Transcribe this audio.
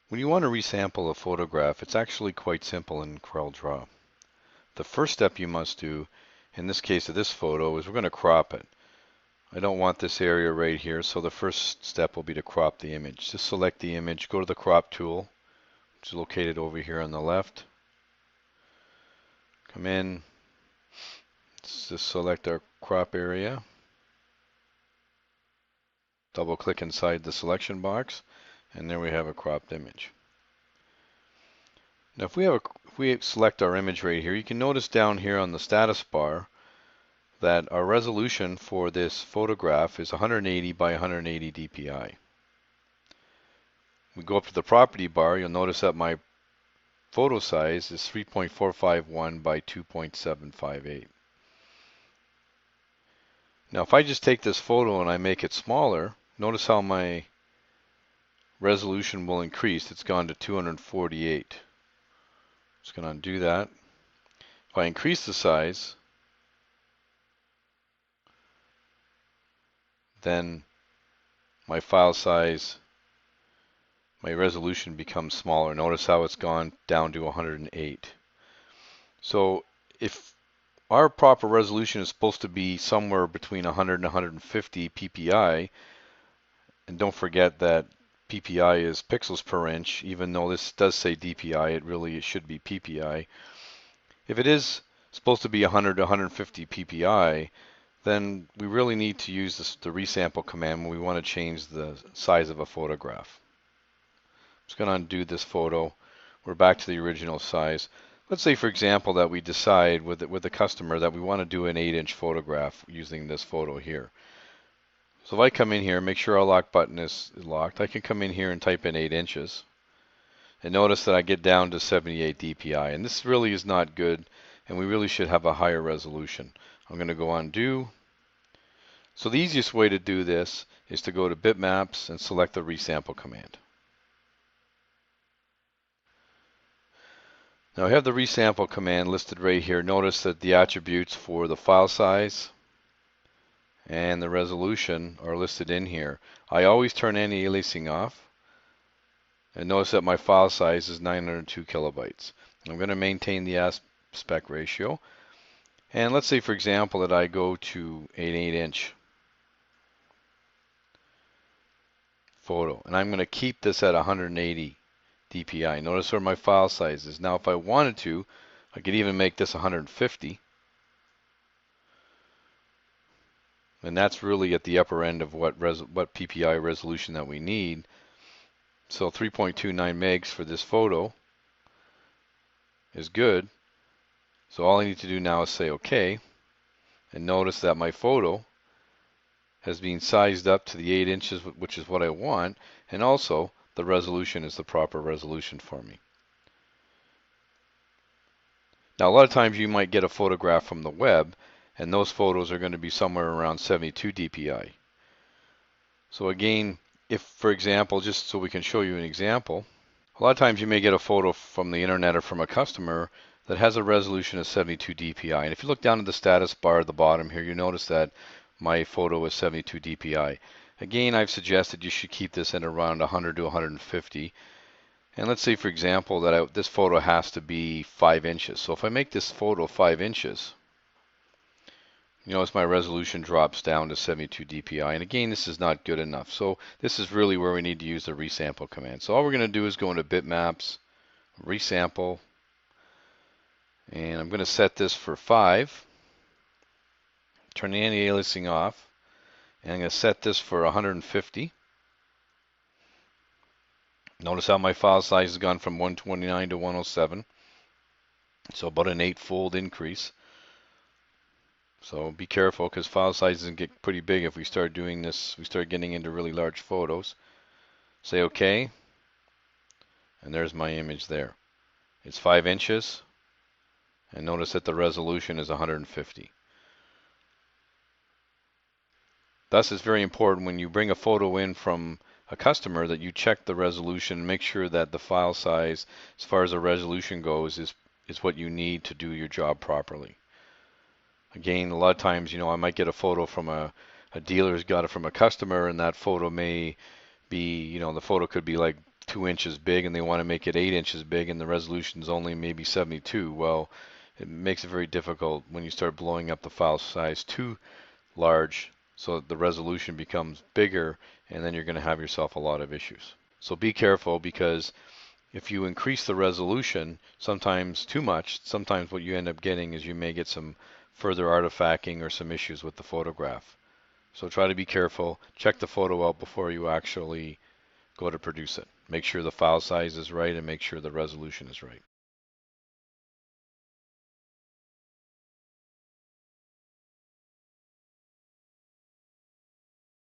When you want to resample a photograph, it's actually quite simple in CorelDraw. The first step you must do, in this case of this photo, is we're going to crop it. I don't want this area right here, so the first step will be to crop the image. Just select the image, go to the crop tool, which is located over here on the left. Come in, just select our crop area. Double click inside the selection box, and there we have a cropped image. Now if we select our image right here, you can notice down here on the status bar that our resolution for this photograph is 180 by 180 dpi. We go up to the property bar, you'll notice that my photo size is 3.451 by 2.758. Now if I just take this photo and I make it smaller, notice how my resolution will increase. It's gone to 248. Just going to undo that. If I increase the size, then my file size, my resolution becomes smaller. Notice how it's gone down to 108. So if our proper resolution is supposed to be somewhere between 100 and 150 ppi, and don't forget that ppi is pixels per inch, even though this does say dpi, it should be ppi. If it is supposed to be 100 to 150 ppi, then we really need to use the resample command when we want to change the size of a photograph. I'm just going to undo this photo. We're back to the original size. Let's say, for example, that we decide with the customer that we want to do an 8-inch photograph using this photo here. So if I come in here, make sure our lock button is locked, I can come in here and type in 8 inches. And notice that I get down to 78 dpi. And this really is not good, and we really should have a higher resolution. I'm going to go undo. So the easiest way to do this is to go to bitmaps and select the resample command. Now I have the resample command listed right here. Notice that the attributes for the file size and the resolution are listed in here. I always turn anti-aliasing off. And notice that my file size is 902 kilobytes. I'm going to maintain the aspect ratio. And let's say, for example, that I go to an 8-inch photo. And I'm going to keep this at 180 dpi. Notice where my file size is. Now, if I wanted to, I could even make this 150. And that's really at the upper end of what PPI resolution that we need. So 3.29 megs for this photo is good. So all I need to do now is say OK. And notice that my photo has been sized up to the 8 inches, which is what I want. And also, the resolution is the proper resolution for me. Now, a lot of times you might get a photograph from the web, and those photos are going to be somewhere around 72 dpi. So again, if, for example, just so we can show you an example, a lot of times you may get a photo from the internet or from a customer that has a resolution of 72 dpi. And if you look down at the status bar at the bottom here, you notice that my photo is 72 dpi. Again, I've suggested you should keep this at around 100 to 150. And let's say, for example, that this photo has to be 5 inches. So if I make this photo 5 inches, you notice my resolution drops down to 72 dpi. And again, this is not good enough. So this is really where we need to use the resample command. So all we're going to do is go into bitmaps, resample, and I'm going to set this for 5. Turn the anti-aliasing off. And I'm going to set this for 150. Notice how my file size has gone from 129 to 107. So about an 8-fold increase. So be careful because file sizes can get pretty big if we start doing this. We start getting into really large photos. Say OK. And there's my image there. It's 5 inches. And notice that the resolution is 150. Thus, it's very important when you bring a photo in from a customer that you check the resolution and make sure that the file size, as far as the resolution goes, is what you need to do your job properly. Again, a lot of times, I might get a photo from a dealer's got it from a customer, and that photo may be, the photo could be like 2 inches big and they want to make it 8 inches big and the resolution is only maybe 72, well, it makes it very difficult when you start blowing up the file size too large so that the resolution becomes bigger, and then you're going to have yourself a lot of issues. So be careful, because if you increase the resolution, sometimes too much, sometimes what you end up getting is you may get some further artifacting or some issues with the photograph. So try to be careful, check the photo out before you actually go to produce it. Make sure the file size is right and make sure the resolution is right.